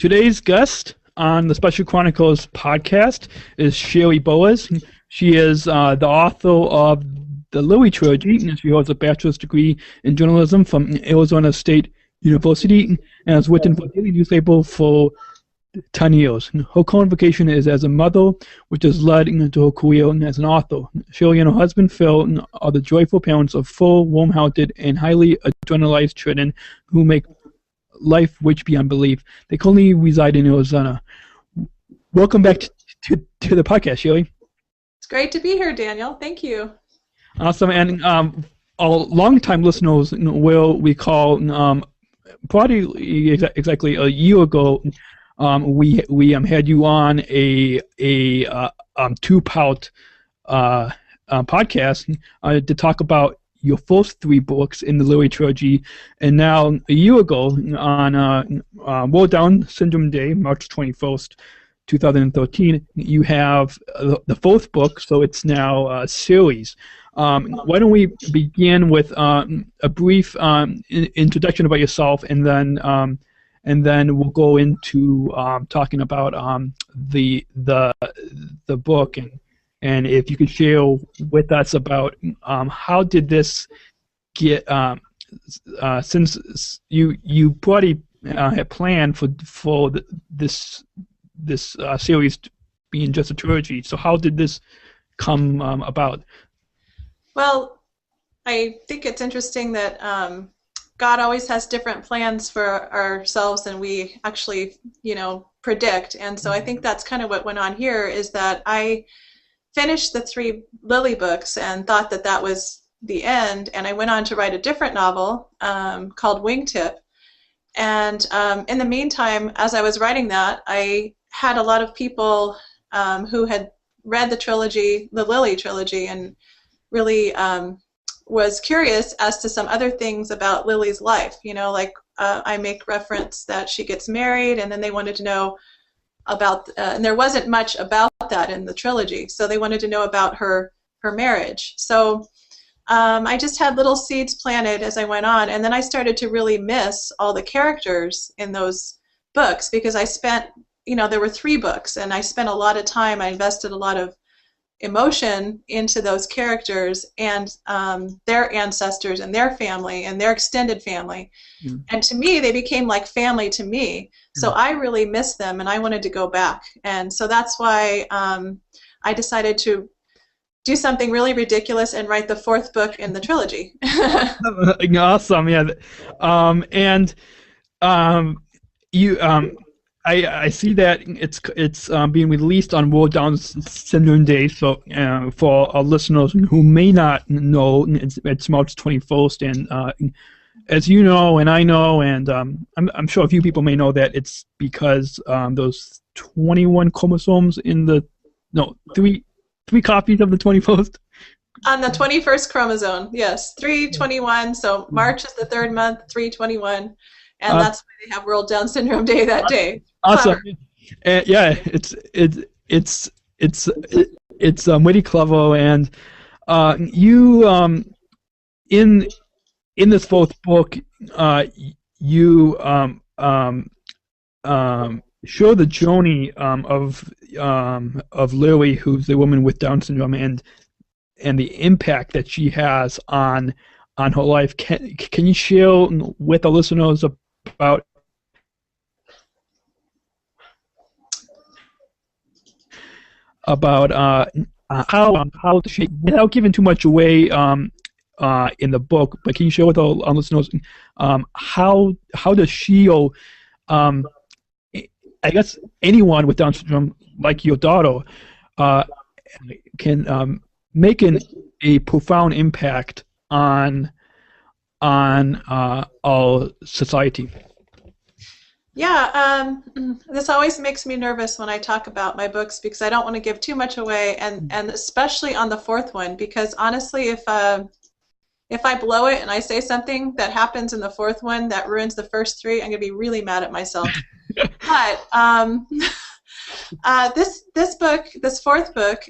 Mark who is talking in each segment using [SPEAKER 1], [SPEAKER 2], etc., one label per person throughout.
[SPEAKER 1] Today's guest on the Special Chronicles podcast is SherryBoas. She is the author of the Lily trilogy, and she holds a bachelor's degree in journalism from Arizona State University and has written for daily newspaper for 10 years. Her current vocation is as a mother, which has led into her career as an author. Sherry and her husband Phil are the joyful parents of four warm-hearted and highly adrenalized children who make life rich beyond belief. They currently reside in Arizona. Welcome back to the podcast, Sherry.
[SPEAKER 2] It's great to be here, Daniel. Thank you.
[SPEAKER 1] Awesome. And our longtime listeners will recall probably exactly a year ago, we had you on a two-part podcast to talk about your first three books in the Lily trilogy, and now a year ago on World Down Syndrome Day, March 21st, 2013, you have the fourth book, so it's now a series. Why don't we begin with a brief introduction about yourself, and then we'll go into talking about the book, and if you could share with us about how did this get, since you probably had planned for this series being just a trilogy, so how did this come about?
[SPEAKER 2] Well, I think it's interesting that God always has different plans for ourselves than we actually, predict. And so I think that's kind of what went on here, is that I finished the three Lily books and thought that that was the end, and I went on to write a different novel called Wingtip. And in the meantime, as I was writing that, I had a lot of people who had read the Lily trilogy, and really was curious as to some other things about Lily's life. I make reference that she gets married, and then they wanted to know about, and there wasn't much about that in the trilogy, so they wanted to know about her marriage. So I just had little seeds planted as I went on, and then I started to really miss all the characters in those books, because I spent, there were three books, and I spent a lot of time, I invested a lot of emotion into those characters and their ancestors and their family and their extended family. And to me, they became like family to me. So I really missed them, and I wanted to go back. And so that's why I decided to do something really ridiculous and write the fourth book in the trilogy.
[SPEAKER 1] Awesome, yeah. I see that it's being released on World Down Syndrome Day. So for our listeners who may not know, it's March 21st, and as you know, and I know, and I'm sure a few people may know that it's because those 21 chromosomes in three copies of the 21st.
[SPEAKER 2] On the 21st chromosome, yes, 321. So March is the third month, 321. And that's why they have World Down Syndrome Day that day.
[SPEAKER 1] Awesome. Yeah, it's mighty clever, and you in this fourth book you show the journey of Lily, who's the woman with Down syndrome, and the impact that she has on her life. Can you share with the listeners about how she, without giving too much away in the book, but can you share with our listeners how does she, or I guess anyone with Down syndrome like your daughter can make a profound impact on our society?
[SPEAKER 2] Yeah, this always makes me nervous when I talk about my books, because I don't want to give too much away, and especially on the fourth one, because honestly, if I blow it and I say something that happens in the fourth one that ruins the first three, I'm going to be really mad at myself. But this fourth book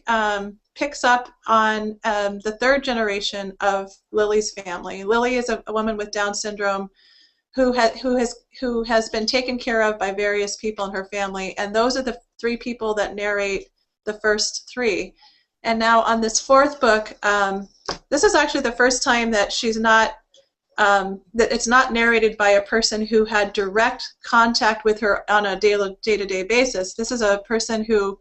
[SPEAKER 2] picks up on the third generation of Lily's family. Lily is a woman with Down syndrome who has been taken care of by various people in her family, and those are the three people that narrate the first three. And now on this fourth book, this is actually the first time that she's not that it's not narrated by a person who had direct contact with her on a day-to-day basis. This is a person who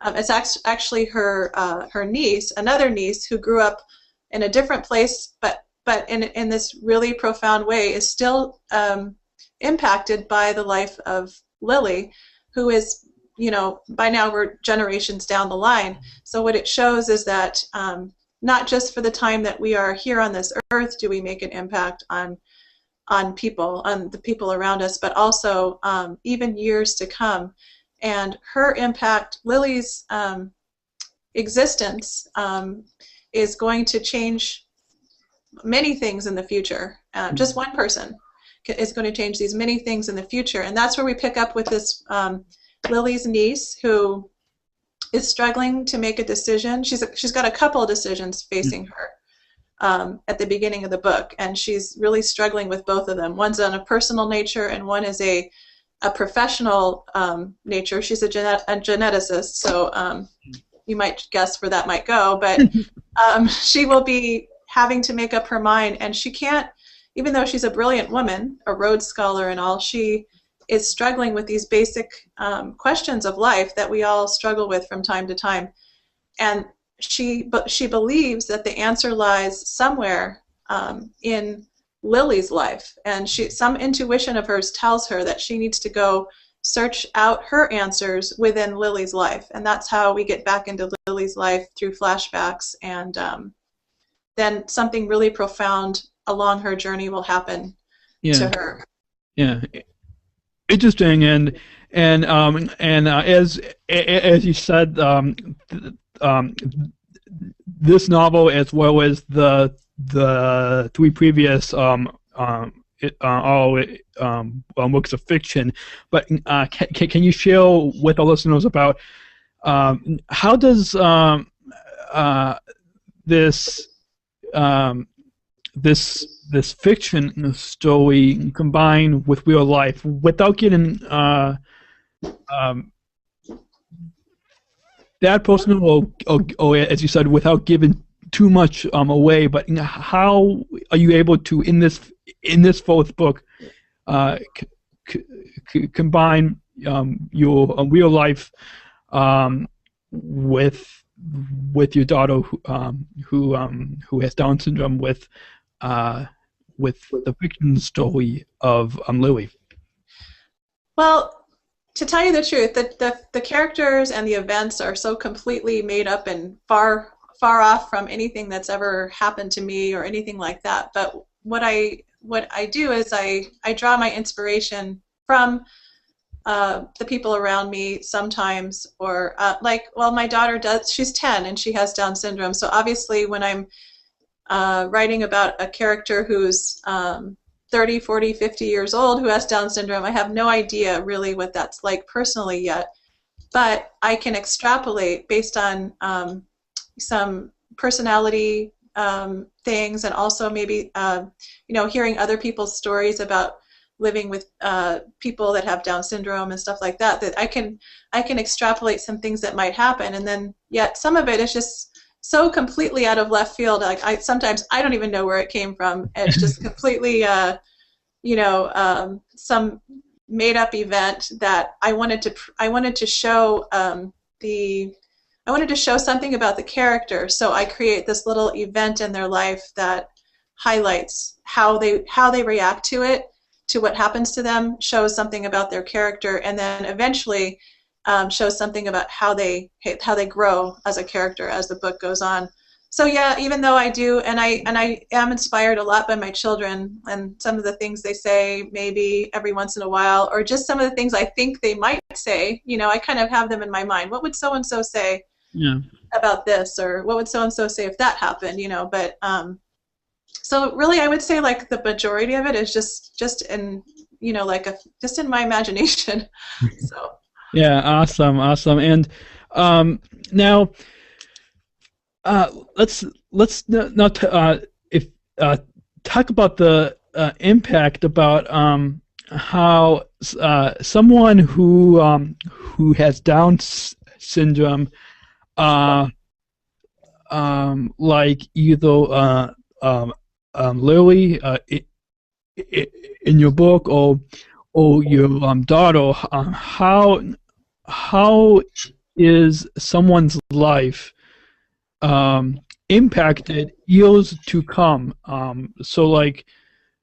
[SPEAKER 2] it's actually her niece, another niece who grew up in a different place, but in this really profound way is still impacted by the life of Lily, who is, by now we're generations down the line. So what it shows is that not just for the time that we are here on this earth do we make an impact on people, on the people around us, but also even years to come. And her impact, Lily's existence, is going to change many things in the future. Just one person is going to change these many things in the future. And that's where we pick up with this Lily's niece, who is struggling to make a decision. She's got a couple of decisions facing her at the beginning of the book, and she's really struggling with both of them. One's on a personal nature, and one is a professional nature. She's a geneticist, so you might guess where that might go, but she will be having to make up her mind, and she can't, even though she's a brilliant woman, a Rhodes Scholar and all, she is struggling with these basic questions of life that we all struggle with from time to time. And she believes that the answer lies somewhere in Lily's life, and some intuition of hers tells her that she needs to go search out her answers within Lily's life, and that's how we get back into Lily's life through flashbacks, and then something really profound along her journey will happen to her.
[SPEAKER 1] Yeah, interesting, and as you said, this novel, as well as the three previous works of fiction, but can you share with our listeners about how does this fiction story combine with real life without getting that personal, or as you said, without giving too much away? But how are you able to, in this fourth book, combine your real life with your daughter who has Down syndrome with the fiction story of Lily?
[SPEAKER 2] Well, to tell you the truth, the characters and the events are so completely made up and far off from anything that's ever happened to me or anything like that. But what I do is I draw my inspiration from the people around me sometimes, or my daughter does. She's 10 and she has Down syndrome. So obviously when I'm writing about a character who's 30, 40, 50 years old who has Down syndrome, I have no idea really what that's like personally yet. But I can extrapolate based on some personality things, and also maybe hearing other people's stories about living with people that have Down syndrome and stuff like that. That I can extrapolate some things that might happen, and then yet some of it is just so completely out of left field. Like sometimes I don't even know where it came from. It's just completely some made up event that I wanted to show I wanted to show something about the character, so I create this little event in their life that highlights how they react to it, to what happens to them, shows something about their character, and then eventually shows something about how they grow as a character as the book goes on. So yeah, even though I do, and I am inspired a lot by my children and some of the things they say, maybe every once in a while, or just some of the things I think they might say. I kind of have them in my mind. What would so and so say about this, or what would so and so say if that happened? But so really, I would say like the majority of it is just in just in my imagination. So.
[SPEAKER 1] Yeah, awesome, and now let's now talk about the impact about how someone who has syndrome, uh, like either Lily, in your book, or your daughter, how is someone's life impacted years to come? So like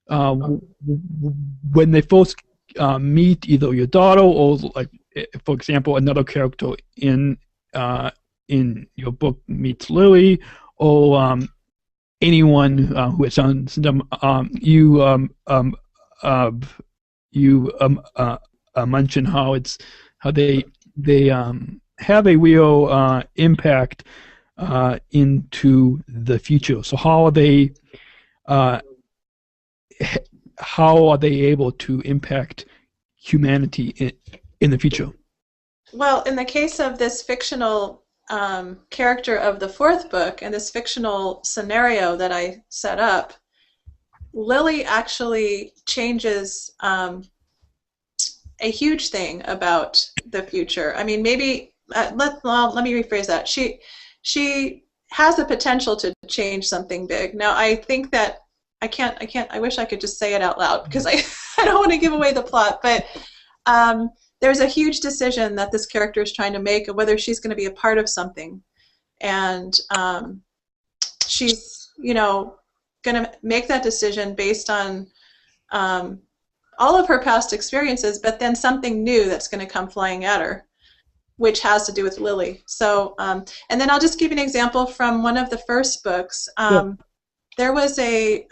[SPEAKER 1] when they first meet either your daughter or, like, for example, another character in your book meets Lily, or anyone who has Down syndrome, uh, you mentioned how they have a real impact into the future. So uh, how are they able to impact humanity in the future?
[SPEAKER 2] Well, in the case of this fictional character of the fourth book and this fictional scenario that I set up, Lily actually changes a huge thing about the future. I mean, maybe let me rephrase that. She has the potential to change something big. Now, I think that I wish I could just say it out loud because I don't want to give away the plot, but there's a huge decision that this character is trying to make of whether she's going to be a part of something, and she's going to make that decision based on all of her past experiences, but then something new that's going to come flying at her, which has to do with Lily. So, and then I'll just give you an example from one of the first books. There was a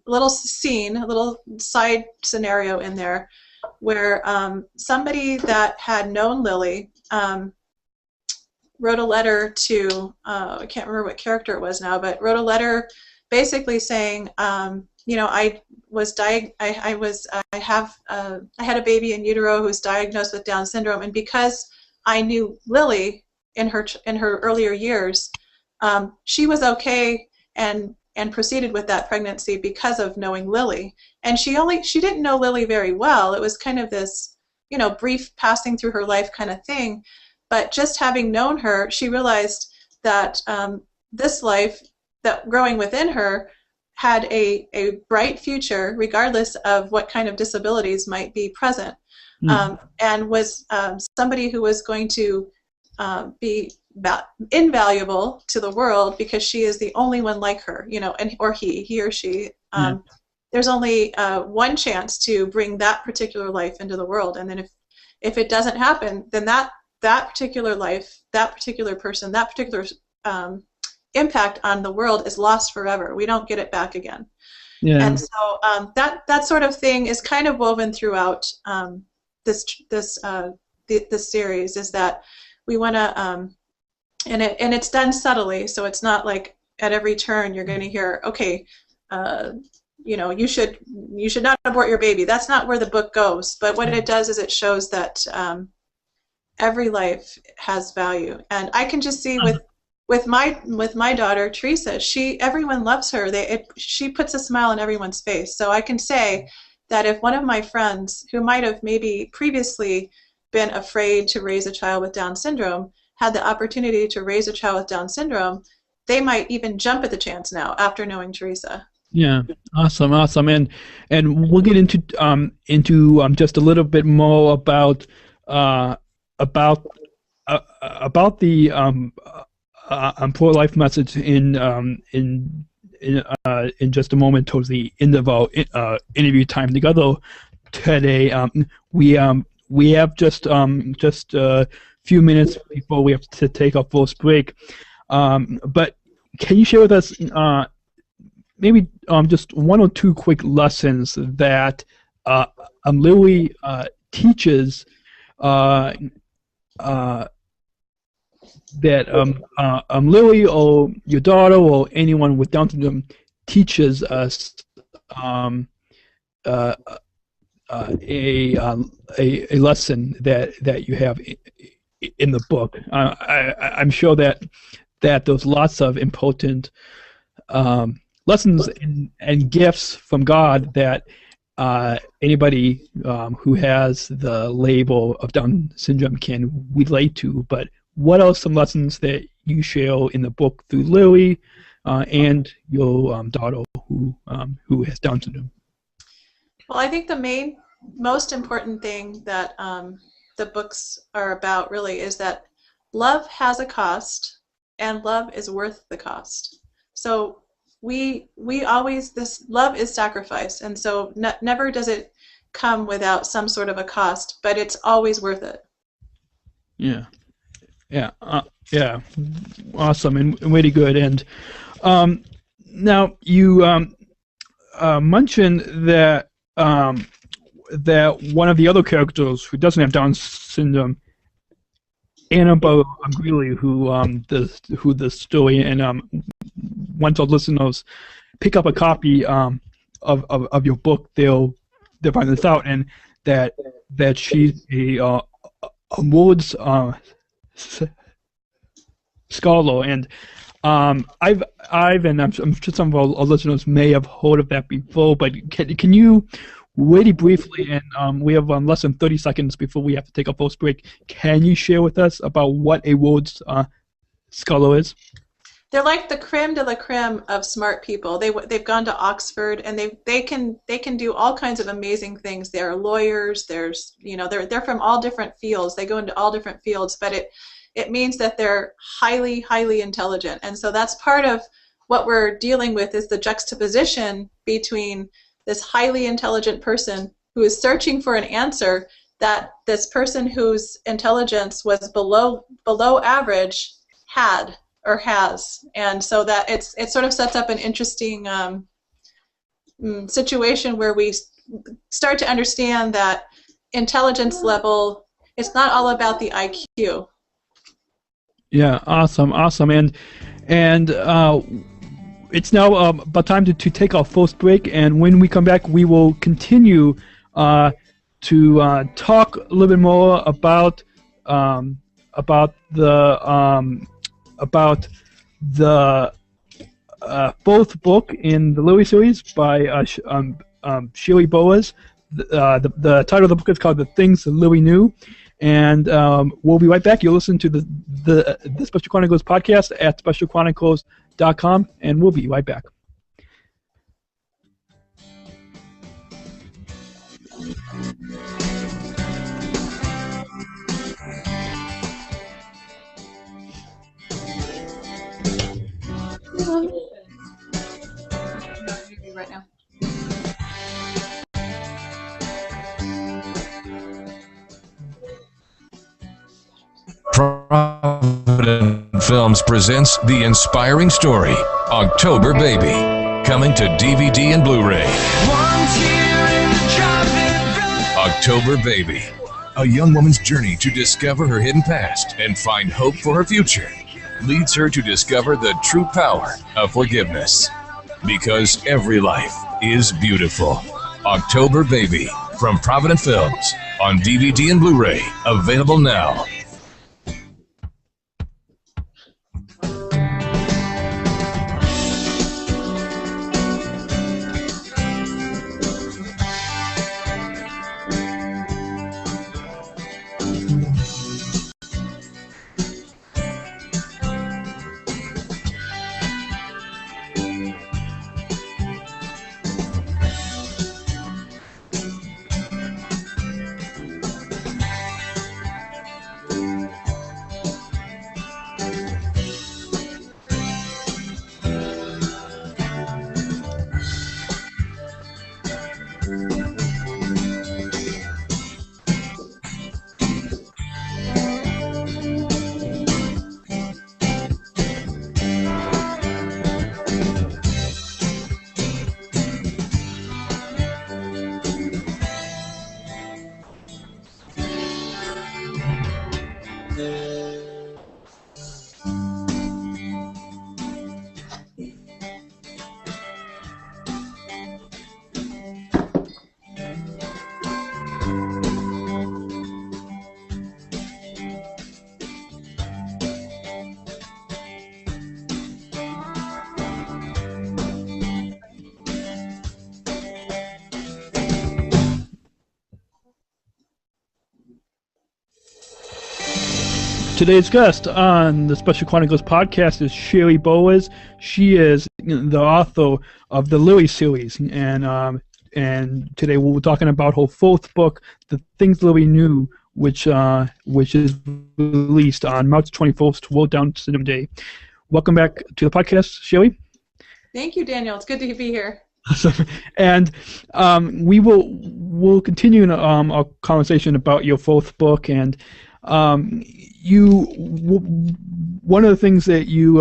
[SPEAKER 2] little scene, a little side scenario in there where somebody that had known Lily wrote a letter to, I can't remember what character it was now, but wrote a letter basically saying, I had a baby in utero who was diagnosed with Down syndrome, and because I knew Lily in her earlier years, she was okay and proceeded with that pregnancy because of knowing Lily. And she didn't know Lily very well. It was kind of this, brief passing through her life kind of thing. But just having known her, she realized that this life, that growing within her, had a bright future regardless of what kind of disabilities might be present, and was somebody who was going to be invaluable to the world because she is the only one like her, or he or she. There's only one chance to bring that particular life into the world, and then if it doesn't happen, then that particular life, that particular person, that particular impact on the world is lost forever. We don't get it back again. And so that sort of thing is kind of woven throughout this series, is that we want to and it's done subtly, so it's not like at every turn you're going to hear, okay, you should not abort your baby. That's not where the book goes. But what it does is it shows that every life has value, and I can just see with my daughter Teresa, everyone loves her. She puts a smile on everyone's face. So I can say that if one of my friends who might have maybe previously been afraid to raise a child with Down syndrome had the opportunity to raise a child with Down syndrome, they might even jump at the chance now after knowing Teresa.
[SPEAKER 1] Yeah, awesome, and we'll get into just a little bit more about the poor life message in just a moment towards the end of our interview time together today. We have just a few minutes before we have to take our first break. But can you share with us maybe just one or two quick lessons that Lily teaches that Lily or your daughter or anyone with Down syndrome teaches us a lesson that you have in the book. I'm sure that there's lots of important lessons and gifts from God that anybody who has the label of Down syndrome can relate to. But what are some lessons that you share in the book through Lily and your daughter who has Down syndrome?
[SPEAKER 2] Well, I think the most important thing that the books are about really is that love has a cost, and love is worth the cost. So we always, this love is sacrifice, and so never does it come without some sort of a cost, but it's always worth it.
[SPEAKER 1] Yeah, yeah, awesome and really good. And now you mentioned that that one of the other characters who doesn't have Down syndrome, Annabelle Greeley, who the story, and once our listeners pick up a copy of your book, they'll find this out, and that she's a Rhodes scholar, and I've and I'm sure some of our listeners may have heard of that before, but can you really briefly, and we have less than 30 seconds before we have to take a first break, can you share with us about what a Rhodes scholar is?
[SPEAKER 2] They're like the creme de la creme of smart people. They've gone to Oxford, and they can do all kinds of amazing things. They're lawyers. They're from all different fields. They go into all different fields, but it means that they're highly intelligent. And so that's part of what we're dealing with, is the juxtaposition between this highly intelligent person who is searching for an answer that this person whose intelligence was below average had or has. And so that it sort of sets up an interesting situation where we start to understand that intelligence level, it's not all about the IQ.
[SPEAKER 1] Yeah, awesome, and it's now about time to take our first break, and when we come back, we will continue to talk a little bit more about the fourth book in the Lily series by SherryBoas. The title of the book is called "The Things Lily Knew." And we'll be right back. You'll listen to the Special Chronicles podcast at specialchronicles.com, and we'll be right back.
[SPEAKER 2] Right now.
[SPEAKER 3] Provident Films presents The Inspiring Story, October Baby, coming to DVD and Blu-ray. October Baby, a young woman's journey to discover her hidden past and find hope for her future, leads her to discover the true power of forgiveness. Because every life is beautiful. October Baby, from Provident Films, on DVD and Blu-ray, available now.
[SPEAKER 1] Today's guest on the Special Chronicles podcast is SherryBoas. She is the author of the Lily series, and today we're talking about her fourth book, The Things Lily Knew, which is released on March 21st, World Down Syndrome Day. Welcome back to the podcast, Sherry.
[SPEAKER 2] Thank you, Daniel. It's good to be here.
[SPEAKER 1] And we'll continue our conversation about your fourth book, and one of the things that you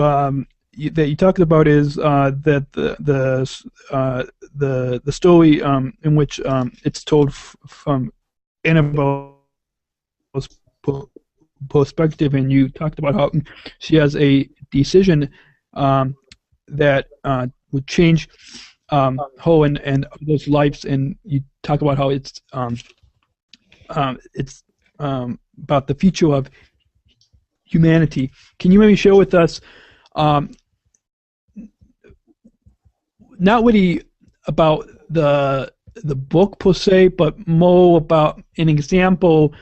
[SPEAKER 1] talked about is that the story in which it's told from Annabelle's perspective, and you talked about how she has a decision that would change her and those lives, and you talk about how it's about the future of humanity. Can you maybe share with us, not really about the book per se, but more about an example,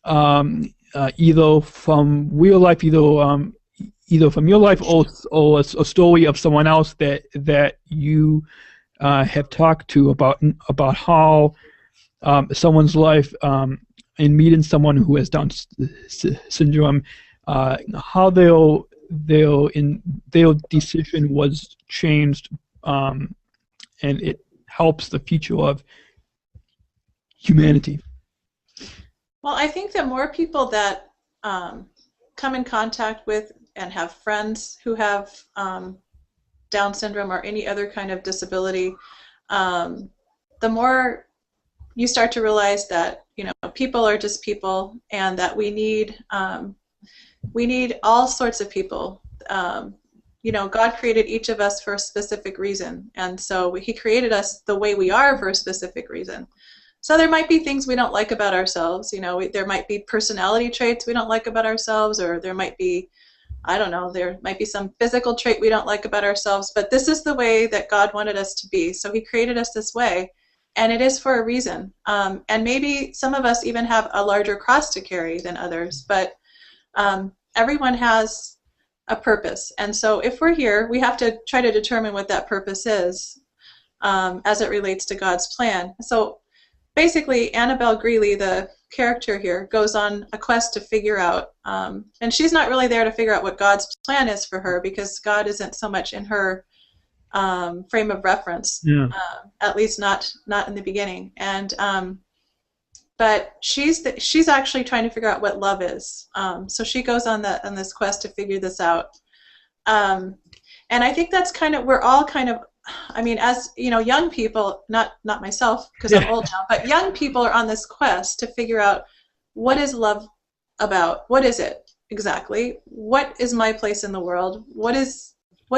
[SPEAKER 1] either from real life, either from your life or a story of someone else that you have talked to about how someone's life in meeting someone who has Down syndrome, how their decision was changed, and it helps the future of humanity.
[SPEAKER 2] Well, I think that more people that come in contact with and have friends who have Down syndrome or any other kind of disability, the more you start to realize that people are just people, and that we need all sorts of people. God created each of us for a specific reason, and so He created us the way we are for a specific reason. So there might be things we don't like about ourselves. There might be personality traits we don't like about ourselves, or there might be, there might be some physical trait we don't like about ourselves, but this is the way that God wanted us to be. So He created us this way, and it is for a reason. And maybe some of us even have a larger cross to carry than others, but everyone has a purpose. And so if we're here, we have to try to determine what that purpose is as it relates to God's plan. So basically, Annabelle Greeley, the character here, goes on a quest to figure out, and she's not really there to figure out what God's plan is for her, because God isn't so much in her frame of reference, at least not in the beginning. And but she's actually trying to figure out what love is. So she goes on this quest to figure this out. And I think that's we're all kind of, as young people, not myself because I'm old now, but young people are on this quest to figure out, what is love about? What is it exactly? What is my place in the world? What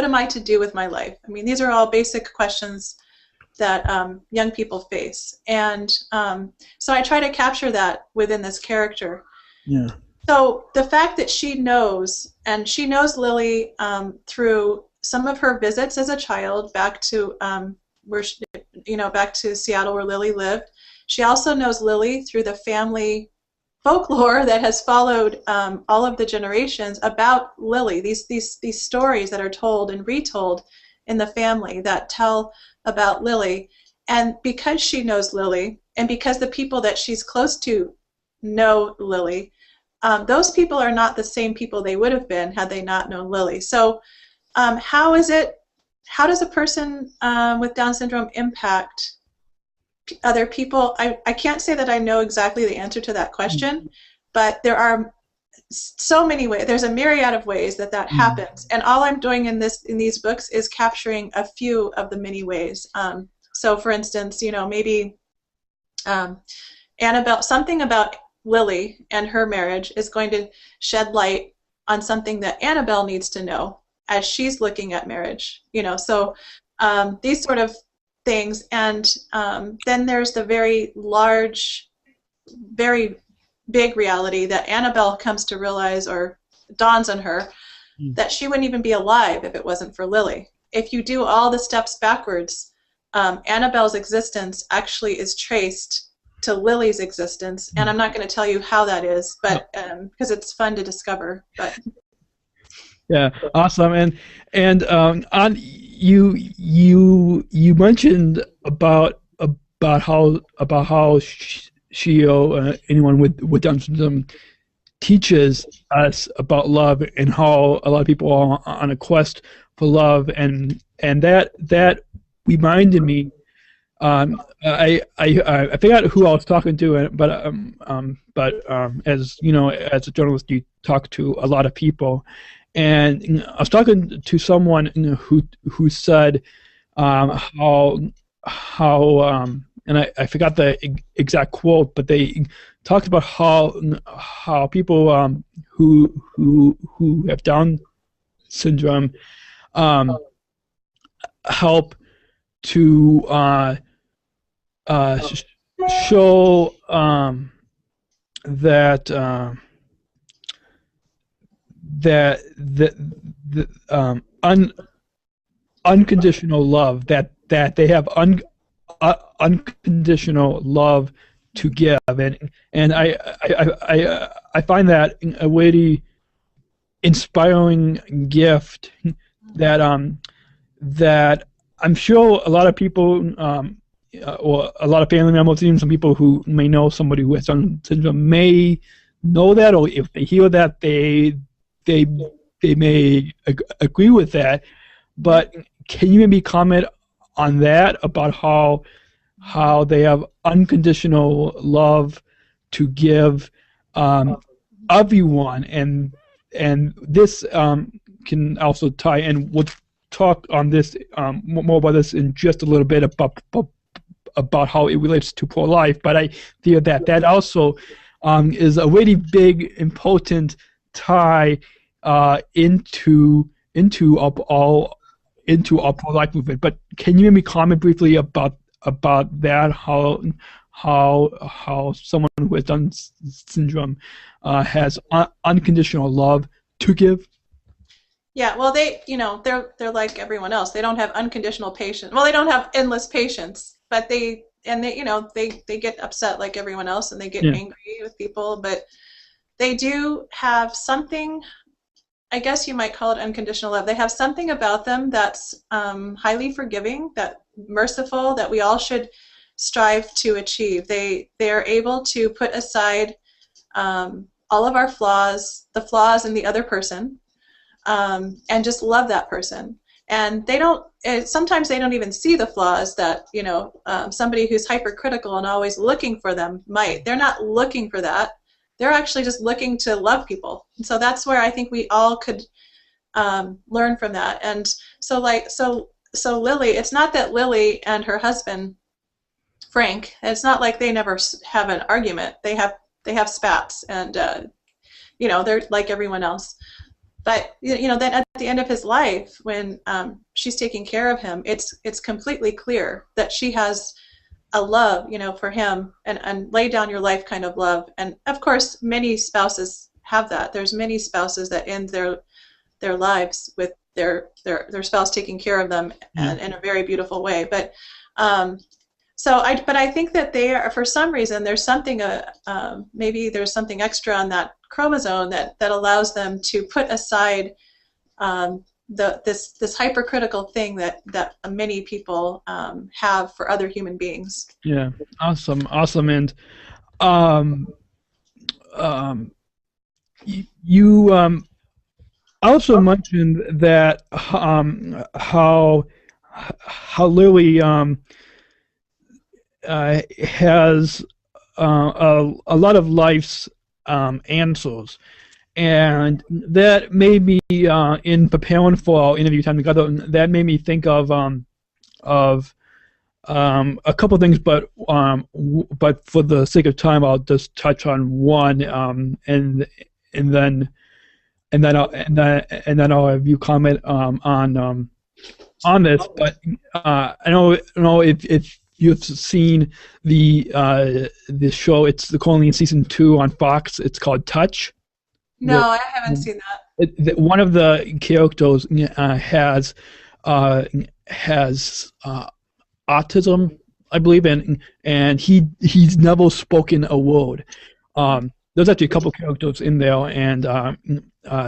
[SPEAKER 2] am I to do with my life? These are all basic questions that young people face, and so I try to capture that within this character.
[SPEAKER 1] Yeah. So
[SPEAKER 2] the fact that she knows Lily through some of her visits as a child back to back to Seattle where Lily lived. She also knows Lily through the family folklore that has followed all of the generations about Lily. These stories that are told and retold in the family that tell about Lily. And because she knows Lily, and because the people that she's close to know Lily, those people are not the same people they would have been had they not known Lily. So how does a person with Down syndrome impact other people? I can't say that I know exactly the answer to that question, but there are so many ways. There's a myriad of ways that happens, and all I'm doing in these books is capturing a few of the many ways. So, for instance, maybe Annabelle, something about Lily and her marriage is going to shed light on something that Annabelle needs to know as she's looking at marriage. So these sort of things, and then there's the very large, very big reality that Annabelle comes to realize, or dawns on her, that she wouldn't even be alive if it wasn't for Lily. If you do all the steps backwards, Annabelle's existence actually is traced to Lily's existence, and I'm not going to tell you how that is, but because it's fun to discover. But
[SPEAKER 1] yeah, awesome. And on you mentioned about how she anyone with Down syndrome teaches us about love, and how a lot of people are on a quest for love, and that reminded me. I forgot who I was talking to, but as you know, as a journalist, you talk to a lot of people, and I was talking to someone who said how and I forgot the exact quote, but they talked about how people who have Down syndrome help to show that the unconditional love, that they have unconditional love to give, and I find that a really inspiring gift that that I'm sure a lot of people, or a lot of family members, even some people who may know somebody who has Down syndrome, may know that, or if they hear that, they may agree with that. But can you maybe comment on that, about how they have unconditional love to give everyone, and this can also tie in. We'll talk on this more about this in just a little bit, about how it relates to pro-life, but I feel that also is a really big, important tie into our pro-life movement. But can you maybe comment briefly about that, how someone who has Down syndrome has unconditional love to give?
[SPEAKER 2] yeah, well, they're like everyone else. They don't have unconditional patience. Well, they don't have endless patience, but they get upset like everyone else, and they get angry with people, but they do have something, I guess you might call it unconditional love. They have something about them that's highly forgiving, that merciful, that we all should strive to achieve. They're able to put aside all of our flaws, the flaws in the other person, and just love that person. And they don't. Sometimes they don't even see the flaws that somebody who's hypercritical and always looking for them might. They're not looking for that. They're actually just looking to love people. And so that's where I think we all could learn from that. And so Lily, it's not that Lily and her husband Frank, it's not like they never have an argument. They have spats, and they're like everyone else. But then at the end of his life, when she's taking care of him, it's completely clear that she has a love, for him, and lay down your life kind of love. And of course, many spouses have that. There's many spouses that end their lives with their spouse taking care of them, and in a very beautiful way. But but I think that they are, for some reason, there's something maybe there's something extra on that chromosome that allows them to put aside this hypercritical thing that many people have for other human beings.
[SPEAKER 1] Yeah, awesome, and you also mentioned that how Lily has a lot of life's answers, and that made me, in preparing for our interview time together, that made me think of a couple of things, but for the sake of time, I'll just touch on one, and then I'll have you comment on this. But I don't know if you've seen the show. It's currently in season 2 on Fox. It's called Touch.
[SPEAKER 2] No, I haven't seen that.
[SPEAKER 1] One of the characters has autism, I believe, and he's never spoken a word. There's actually a couple characters in there, and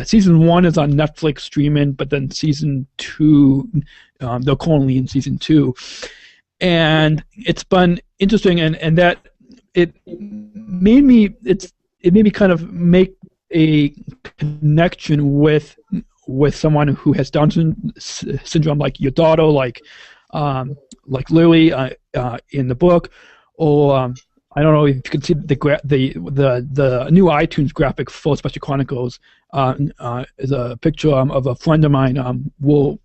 [SPEAKER 1] season 1 is on Netflix streaming, but then season 2, they're currently in season 2, and it's been interesting, and that it made me kind of make a connection with someone who has Down syndrome, like your daughter, like Lily in the book, or I don't know if you can see the new iTunes graphic for Special Chronicles is a picture of a friend of mine. It was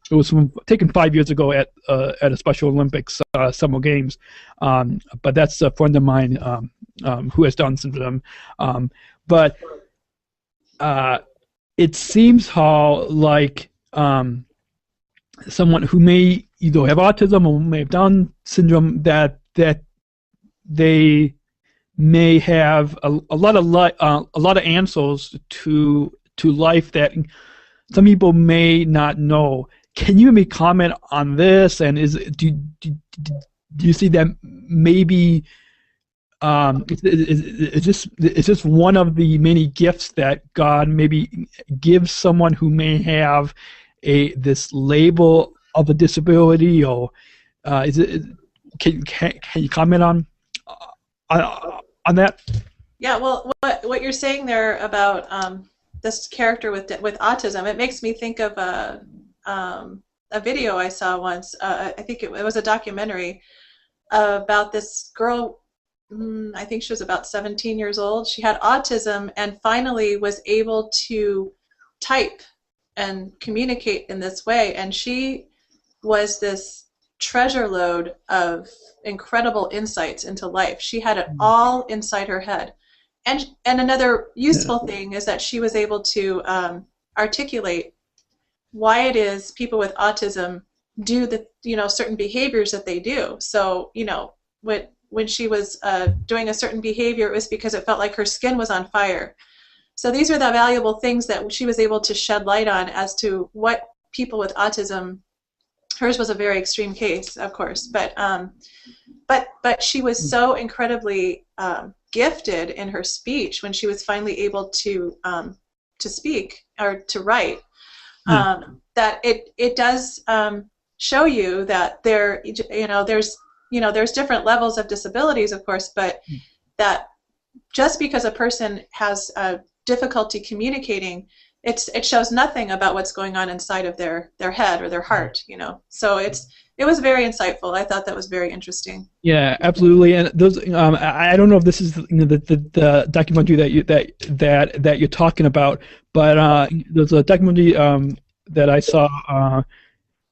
[SPEAKER 1] taken 5 years ago at a Special Olympics Summer Games, but that's a friend of mine who has Down syndrome. But it seems how like someone who may either have autism or may have Down syndrome that they may have a lot of answers to life that some people may not know. Can you maybe comment on this? And do you see that maybe is this one of the many gifts that God maybe gives someone who may have this label of a disability, or can you comment on that?
[SPEAKER 2] Yeah, well, what you're saying there about this character with autism, it makes me think of a video I saw once. I think it was a documentary about this girl. I think she was about 17 years old. She had autism and finally was able to type and communicate in this way, and she was this treasure lode of incredible insights into life. She had it all inside her head. And another useful thing is that she was able to articulate why it is people with autism do the certain behaviors that they do. So when she was doing a certain behavior, it was because it felt like her skin was on fire. So these are the valuable things that she was able to shed light on as to what people with autism. Hers was a very extreme case, of course, but she was so incredibly gifted in her speech when she was finally able to speak or to write, that it does show you that there's different levels of disabilities, of course, but that just because a person has difficulty communicating, it shows nothing about what's going on inside of their head or their heart, So it was very insightful. I thought that was very interesting.
[SPEAKER 1] Yeah, absolutely. And those, I don't know if this is the documentary that you're talking about, but there's a documentary that I saw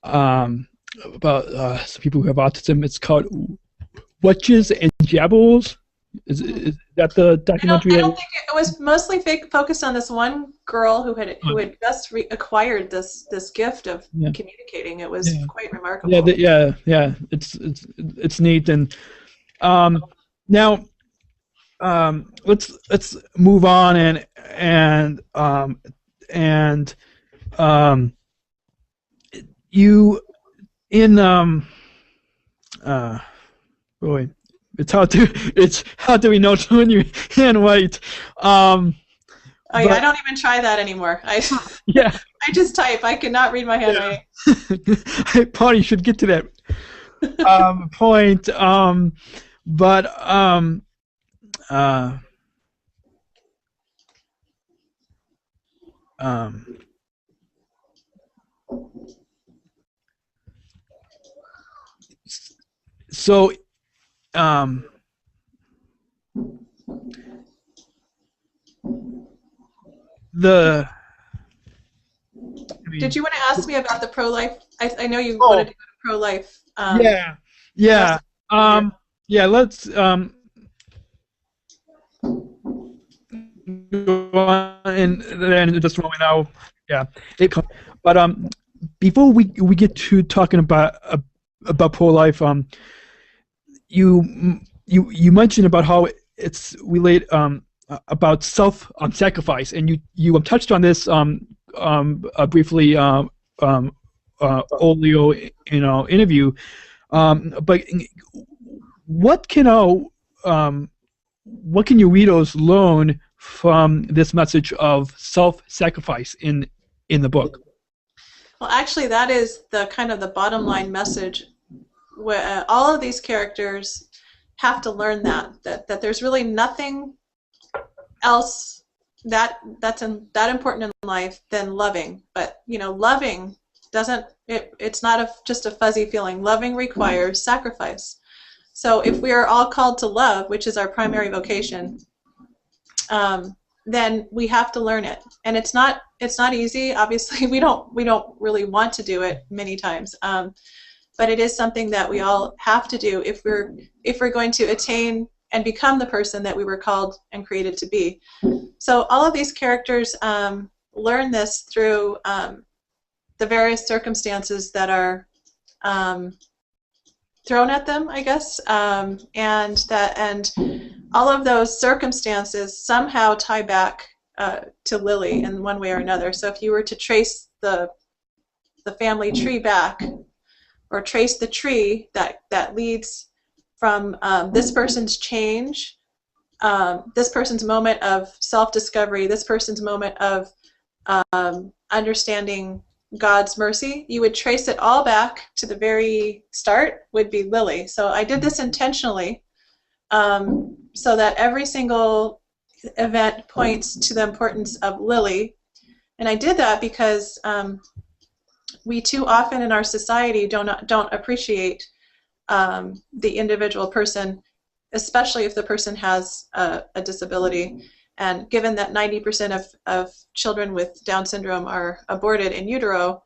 [SPEAKER 1] about some people who have autism. It's called Witches and Jabbers. Is that the documentary?
[SPEAKER 2] I don't think it was mostly focused on this one girl who had just acquired this gift of communicating. It was quite remarkable. Yeah. It's neat. And now let's move on and you in boy. It's hard to be notes when you handwrite. I don't even try that anymore. I just type. I cannot read my handwriting.
[SPEAKER 1] I probably should get to that point. So.
[SPEAKER 2] Did you want to ask me about the pro-life? I know you wanted to go to pro-life.
[SPEAKER 1] Yeah. Let's go on and then just rolling out. Yeah. But before we get to talking about pro-life, you mentioned about how it's related about self-sacrifice, and you touched on this briefly earlier in our interview. But what can your readers learn from this message of self-sacrifice in the book?
[SPEAKER 2] Well, actually, that is the kind of the bottom line message. Where all of these characters have to learn that there's really nothing else that's that important in life than loving. But loving doesn't. It's not just a fuzzy feeling. Loving requires sacrifice. So if we are all called to love, which is our primary vocation, then we have to learn it. And it's not easy. Obviously, we don't really want to do it many times. But it is something that we all have to do if we're going to attain and become the person that we were called and created to be. So all of these characters learn this through the various circumstances that are thrown at them, I guess, and all of those circumstances somehow tie back to Lily in one way or another. So if you were to trace the family tree back, or trace the tree that leads from this person's change, this person's moment of self-discovery, this person's moment of understanding God's mercy, you would trace it all back to the very start would be Lily. So I did this intentionally so that every single event points to the importance of Lily. And I did that because we too often in our society don't appreciate the individual person, especially if the person has a disability. And given that 90% of children with Down syndrome are aborted in utero,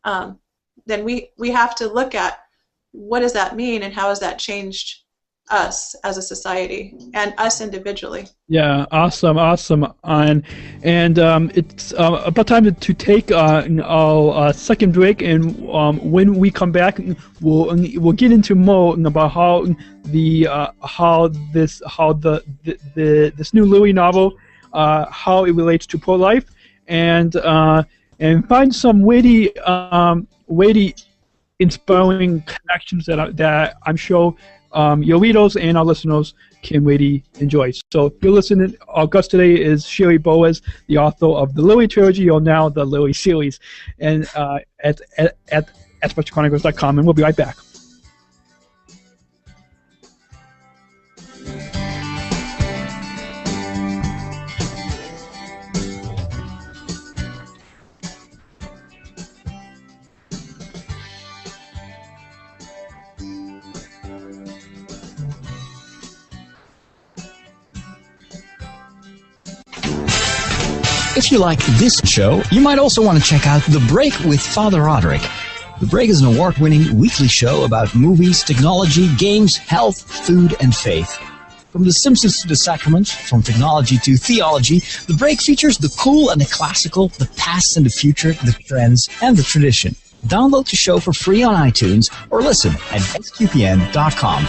[SPEAKER 2] then we have to look at what does that mean and how has that changed us as a society and us individually.
[SPEAKER 1] Yeah, awesome. And it's about time to take our second break, and when we come back, we'll get into more about how this new Louis novel how it relates to pro-life, and find some witty inspiring connections that I'm sure your readers and our listeners can really enjoy. So if you're listening, our guest today is SherryBoas, the author of the Lily trilogy, or now the Lily series, and at SpecialChronicles.com, and we'll be right back.
[SPEAKER 4] If you like this show, you might also want to check out The Break with Father Roderick. The Break is an award-winning weekly show about movies, technology, games, health, food, and faith. From The Simpsons to the sacraments, from technology to theology, The Break features the cool and the classical, the past and the future, the trends, and the tradition. Download the show for free on iTunes or listen at sqpn.com.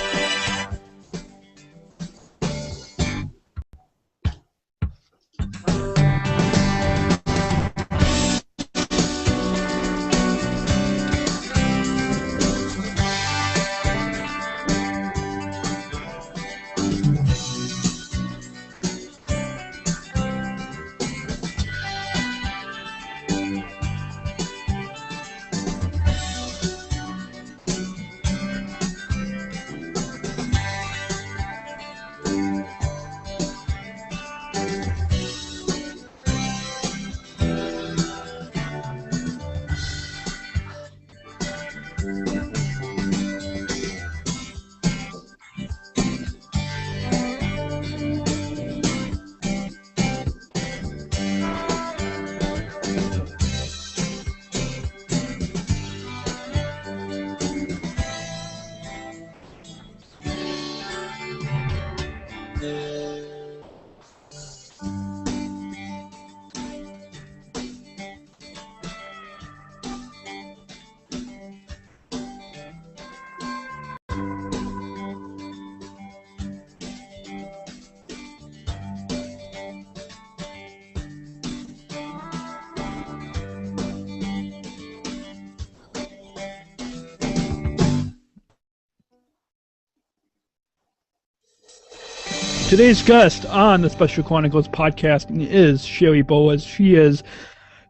[SPEAKER 1] Today's guest on the Special Chronicles podcast is SherryBoas. She is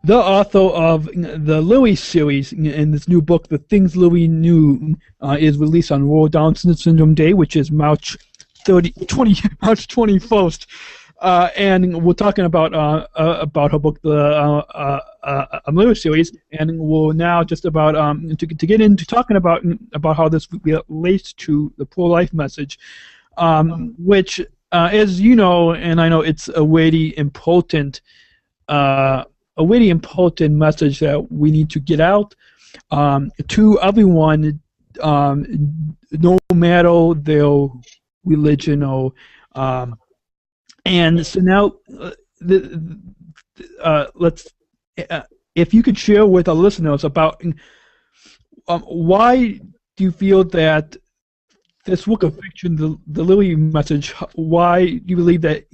[SPEAKER 1] the author of the Lily series, and this new book, The Things Lily Knew, is released on World Down Syndrome Day, which is March 21st. And we're talking about her book, the Lily series, and we're now just about to get into talking about how this relates to the pro-life message, which, as you know, and I know, it's a really important message that we need to get out to everyone, no matter their religion or. And so now, let's. If you could share with our listeners about why do you feel that this work of fiction, the Lily message, why do you believe that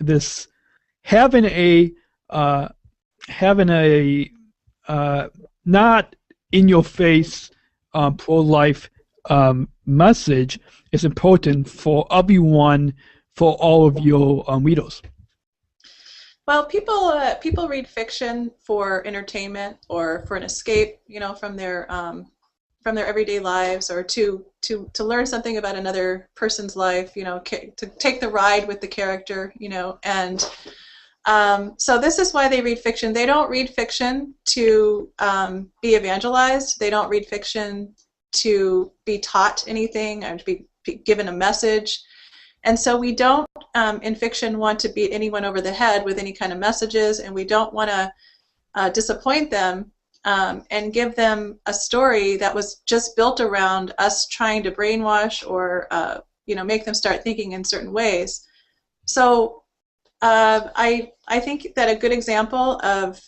[SPEAKER 1] this having a not in your face pro-life message is important for everyone, for all of your readers?
[SPEAKER 2] Well, people read fiction for entertainment or for an escape, from their everyday lives, or to learn something about another person's life, to take the ride with the character, and so this is why they read fiction. They don't read fiction to be evangelized. They don't read fiction to be taught anything or to be given a message. And so we don't, in fiction, want to beat anyone over the head with any kind of messages, and we don't want to disappoint them and give them a story that was just built around us trying to brainwash or make them start thinking in certain ways. So I think that a good example of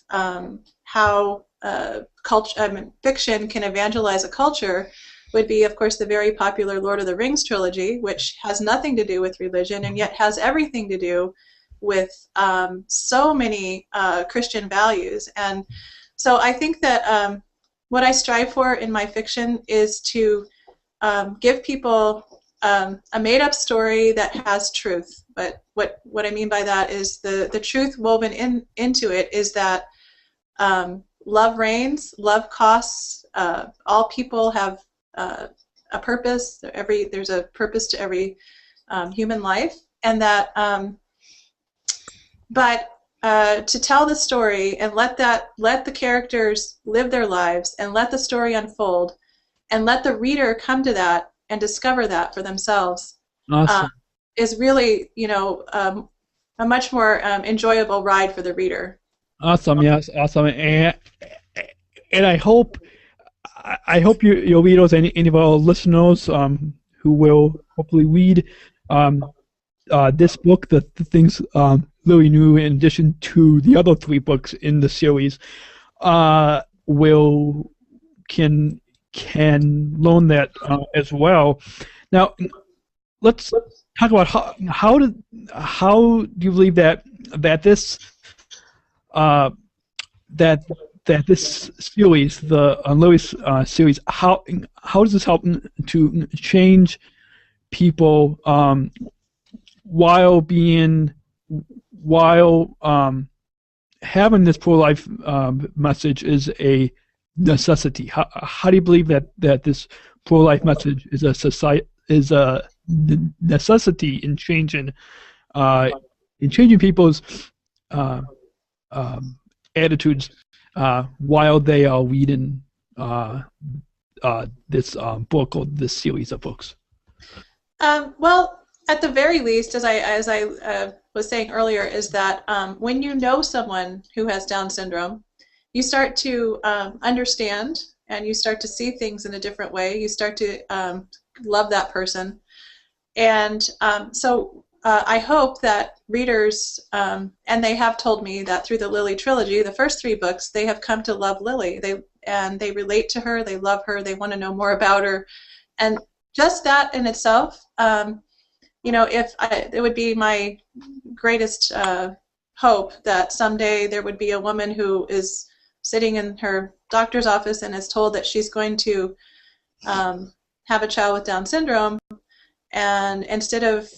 [SPEAKER 2] how fiction can evangelize a culture would be, of course, the very popular Lord of the Rings trilogy, which has nothing to do with religion and yet has everything to do with so many Christian values. And so I think that what I strive for in my fiction is to give people a made-up story that has truth. But what I mean by that is the truth woven into it is that love reigns, love costs, all people have a purpose. There's a purpose to every human life, and that. But to tell the story and let the characters live their lives and let the story unfold, and let the reader come to that and discover that for themselves,
[SPEAKER 1] awesome.
[SPEAKER 2] Is really a much more enjoyable ride for the reader.
[SPEAKER 1] Awesome. Yes. Awesome. And I hope your readers and any of our listeners who will hopefully read this book, the Things Lily Knew, in addition to the other 3 books in the series, can learn that as well. Now, let's talk about how do you believe that this that this series, the Lewis series, how does this help to change people while having this pro-life message is a necessity? How do you believe that this pro-life message is a necessity in changing people's attitudes while they are reading this book or this series of books?
[SPEAKER 2] Well, at the very least, as I was saying earlier, is that when you know someone who has Down syndrome, you start to understand, and you start to see things in a different way. You start to love that person. And so I hope that readers, and they have told me that through the Lily trilogy, the first 3 books, they have come to love Lily. They relate to her, they love her, they want to know more about her. And just that in itself, it would be my greatest hope that someday there would be a woman who is sitting in her doctor's office and is told that she's going to have a child with Down syndrome, and instead of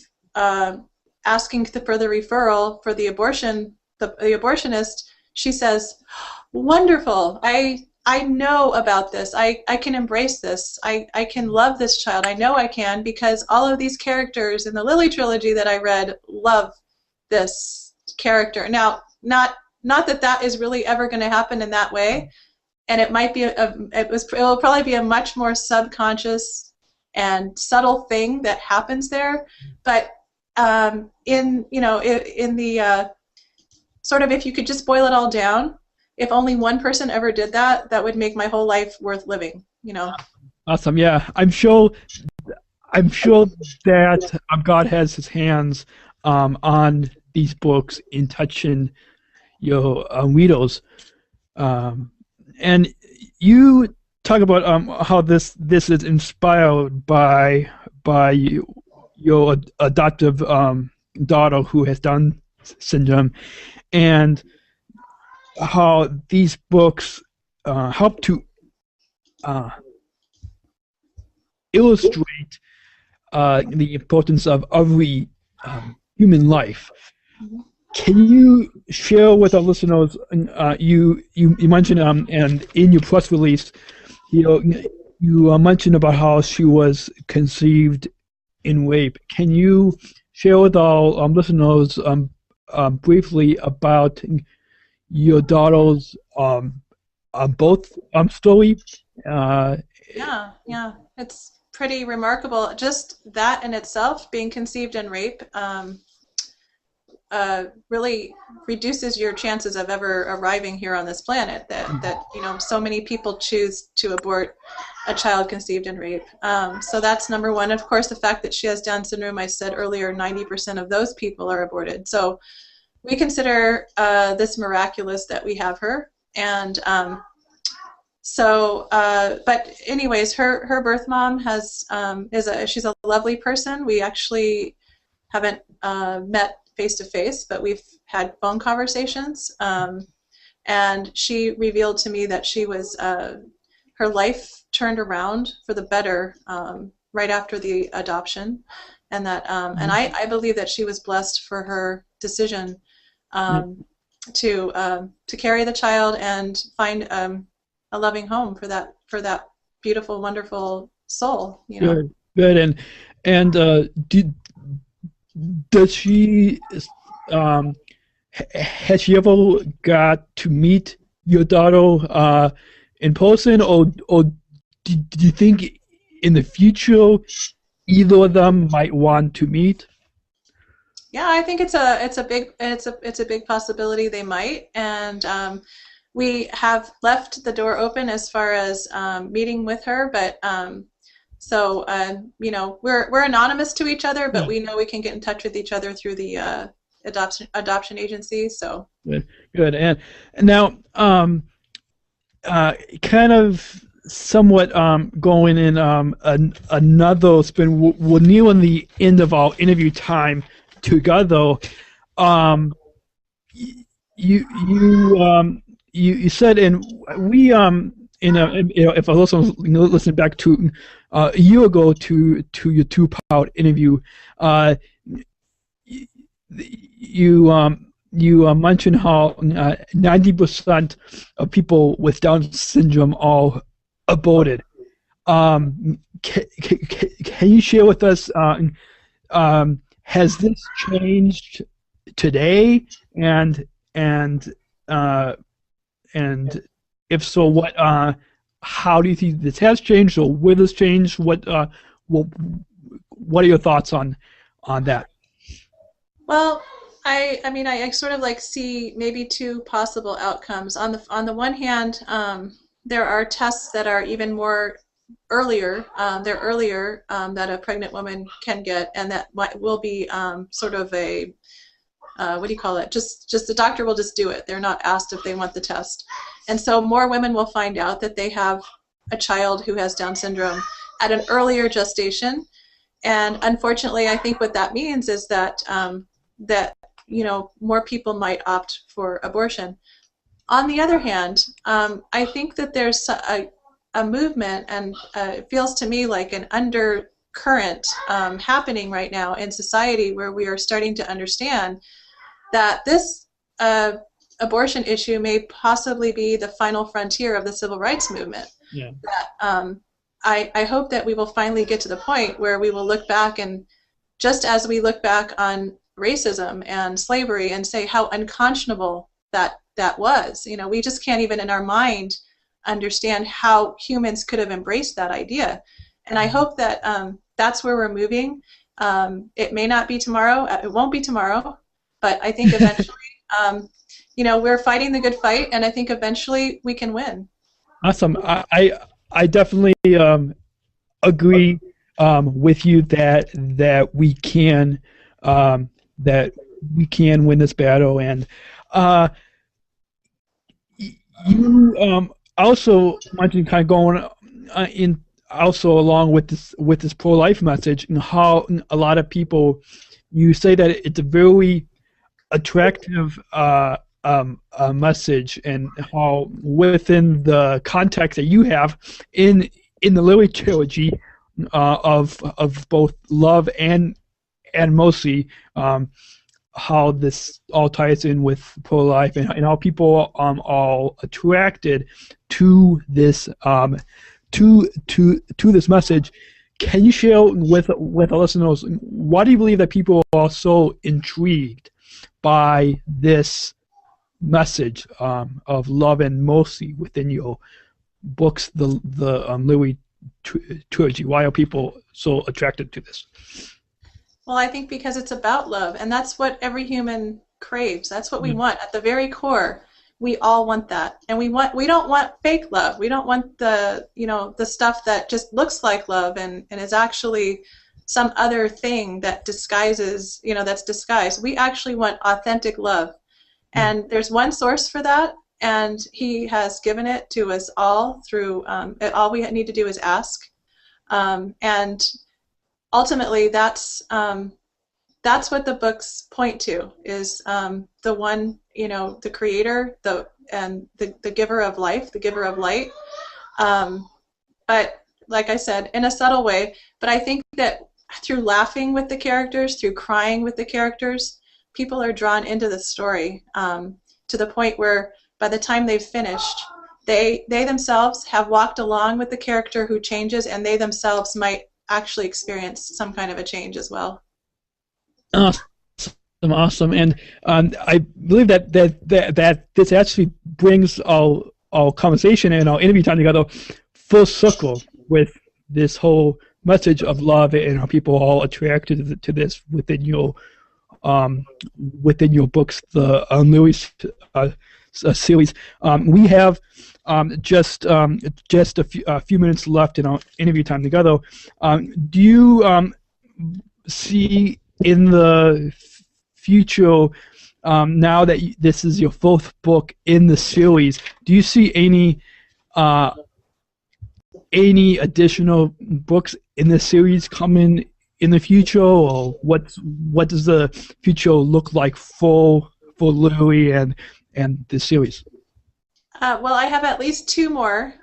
[SPEAKER 2] asking for the referral for the abortion, the abortionist, she says, wonderful, I know about this. I can embrace this. I can love this child. I know I can, because all of these characters in the Lily trilogy that I read love this character. Now, not that that is really ever going to happen in that way, and it might be it will probably be a much more subconscious and subtle thing that happens there, but in the sort of, if you could just boil it all down, if only one person ever did that, that would make my whole life worth living, you know.
[SPEAKER 1] Awesome. Yeah, I'm sure that God has His hands on these books in touching your widows. And you talk about how this is inspired by your adoptive daughter who has Down syndrome, and how these books help to illustrate the importance of every human life. Can you share with our listeners? You mentioned and in your press release, you mentioned about how she was conceived in rape. Can you share with our listeners briefly about your daughter's both story?
[SPEAKER 2] Yeah, it's pretty remarkable. Just that in itself, being conceived in rape, really reduces your chances of ever arriving here on this planet. That so many people choose to abort a child conceived in rape. So that's number one. Of course, the fact that she has Down syndrome, I said earlier, 90% of those people are aborted. So we consider this miraculous that we have her. And but anyways, her birth mom she's a lovely person. We actually haven't met face to face, but we've had phone conversations. And she revealed to me that she was her life turned around for the better right after the adoption, and that and I believe that she was blessed for her decision to carry the child and find a loving home for that beautiful, wonderful soul.
[SPEAKER 1] Good. And does she has she ever got to meet your daughter in person, or do you think in the future either of them might want to meet?
[SPEAKER 2] Yeah, I think it's a big possibility they might, and we have left the door open as far as meeting with her, but we're anonymous to each other, but we know we can get in touch with each other through the adoption agency. So
[SPEAKER 1] good. And now kind of somewhat going in another spin. We're nearing the end of our interview time together. You said, and we if I listen back to a year ago to your two-part interview, you mentioned how 90% of people with Down syndrome are aborted. Can you share with us? Has this changed today? And if so, what? How do you think this has changed, or will this change? What are your thoughts on that?
[SPEAKER 2] Well, I sort of like see maybe two possible outcomes. On the one hand, there are tests that are even more earlier. They're earlier that a pregnant woman can get, and that will be sort of a what do you call it? Just the doctor will just do it. They're not asked if they want the test, and so more women will find out that they have a child who has Down syndrome at an earlier gestation. And unfortunately, I think what that means is that more people might opt for abortion. On the other hand, I think that there's a movement, and it feels to me like an current happening right now in society, where we are starting to understand that this abortion issue may possibly be the final frontier of the civil rights movement.
[SPEAKER 1] Yeah.
[SPEAKER 2] That, I hope that we will finally get to the point where we will look back, and just as we look back on racism and slavery and say how unconscionable that was, you know, we just can't even in our mind understand how humans could have embraced that idea. And I hope that that's where we're moving. It may not be tomorrow, it won't be tomorrow, but I think eventually, you know, we're fighting the good fight, and I think eventually we can win.
[SPEAKER 1] Awesome. I definitely agree with you that we can win this battle. And you also mentioned, kind of going in also along with this pro-life message, and how a lot of people, you say that it's a very attractive message, and how within the context that you have in the Lily trilogy of both love and mercy, how this all ties in with pro-life, and how people are attracted to this to this message. Can you share with our listeners, why do you believe that people are so intrigued by this message of love and mercy within your books, the Louis trilogy? Why are people so attracted to this?
[SPEAKER 2] Well, I think because it's about love, and that's what every human craves. That's what we want at the very core. We all want that, and we don't want fake love. We don't want the stuff that just looks like love and is actually some other thing that disguises, that's disguised. We actually want authentic love, and there's one source for that, and He has given it to us all through. All we need to do is ask, and ultimately that's what the books point to, is the one, the Creator, the giver of life, the giver of light. But like I said, in a subtle way. But I think that through laughing with the characters, through crying with the characters, people are drawn into the story, to the point where by the time they've finished, they themselves have walked along with the character who changes, and they themselves might actually experience some kind of a change as well.
[SPEAKER 1] Awesome. And I believe that this actually brings our conversation and our interview time together full circle with this whole message of love, and how people are all attracted to this within your books, the Lewis series. We have just a few minutes left in our interview time together. Do you see in the future, now that this is your fourth book in the series, do you see any additional books in the series coming in the future, or what does the future look like for Louis and the series?
[SPEAKER 2] Well, I have at least two more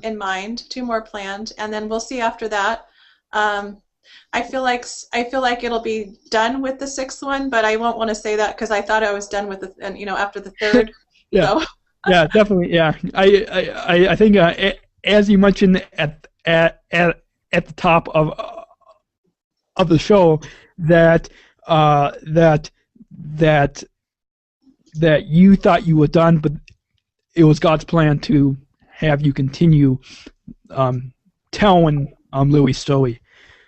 [SPEAKER 2] in mind, two more planned, and then we'll see after that. I feel like it'll be done with the sixth one, but I won't want to say that because I thought I was done with after the third.
[SPEAKER 1] Yeah,
[SPEAKER 2] so.
[SPEAKER 1] Yeah, definitely. Yeah, I think as you mentioned at the top of the show, that you thought you were done, but it was God's plan to have you continue telling Louis' story.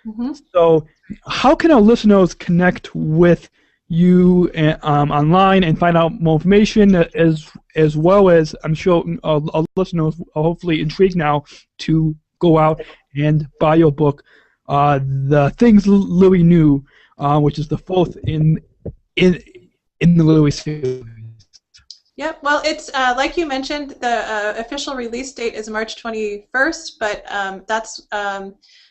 [SPEAKER 2] Mm-hmm.
[SPEAKER 1] So, how can our listeners connect with you online and find out more information, as well as, I'm sure our listeners are hopefully intrigued now to go out and buy your book, The Things Louis Knew, which is the fourth in the Louis series.
[SPEAKER 2] Yep. Well, it's like you mentioned, the official release date is March 21st, but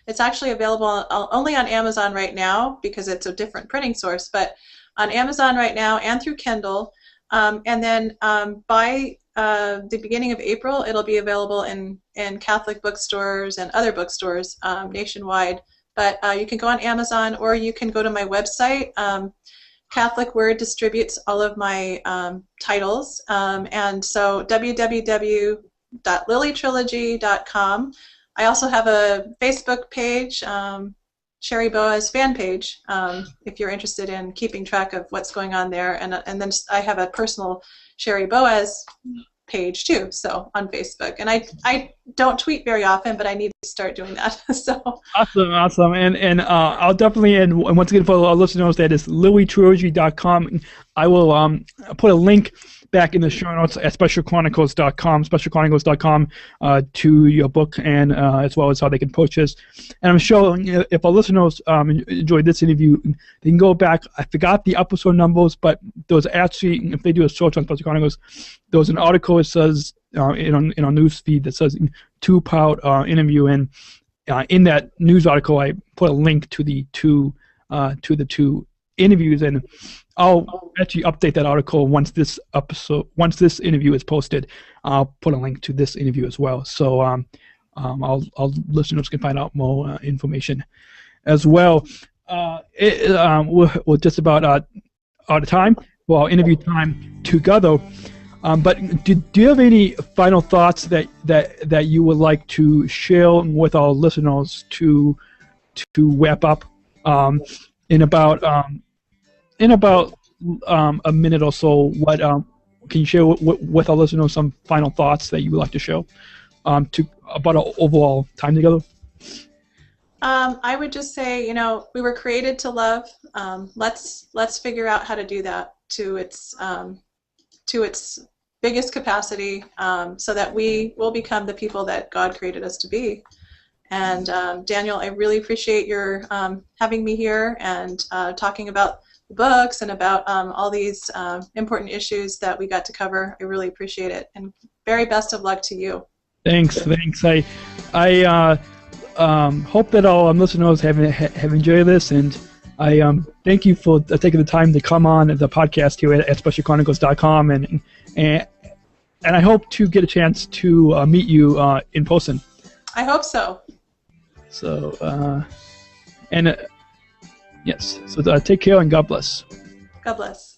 [SPEAKER 2] it's actually available only on Amazon right now because it's a different printing source, but on Amazon right now and through Kindle. And then by the beginning of April, it'll be available in Catholic bookstores and other bookstores nationwide. But you can go on Amazon, or you can go to my website. Catholic Word distributes all of my titles, and so www.lilytrilogy.com. I also have a Facebook page, SherryBoas fan page, if you're interested in keeping track of what's going on there, and then I have a personal SherryBoas page too, so on Facebook. And I don't tweet very often, but I need to start doing that. So
[SPEAKER 1] awesome, and I'll definitely, and once again for our listeners, that is lilytrilogy.com. I will put a link back in the show notes at specialchronicles.com, to your book, and as well as how they can purchase. And I'm sure if our listeners enjoyed this interview, they can go back. I forgot the episode numbers, but there was actually, if they do a search on Special Chronicles, there was an article that says in our news feed that says 2-part interview, and in that news article I put a link to the two interviews, and I'll actually update that article once this interview is posted. I'll put a link to this interview as well, so our listeners can find out more information as well. We're just about out of time for our interview time together. But do you have any final thoughts that you would like to share with our listeners to wrap up in about a minute or so? What can you share with our listeners some final thoughts that you would like to share about our overall time together?
[SPEAKER 2] I would just say, we were created to love. Let's figure out how to do that to its biggest capacity, so that we will become the people that God created us to be. And Daniel, I really appreciate your having me here and talking about the books and about all these important issues that we got to cover. I really appreciate it, and very best of luck to you. Thanks.
[SPEAKER 1] I hope that all listeners have enjoyed this, and I thank you for taking the time to come on the podcast here at SpecialChronicles.com, and I hope to get a chance to meet you in person.
[SPEAKER 2] I hope so.
[SPEAKER 1] So, yes. So take care, and God bless.
[SPEAKER 2] God bless.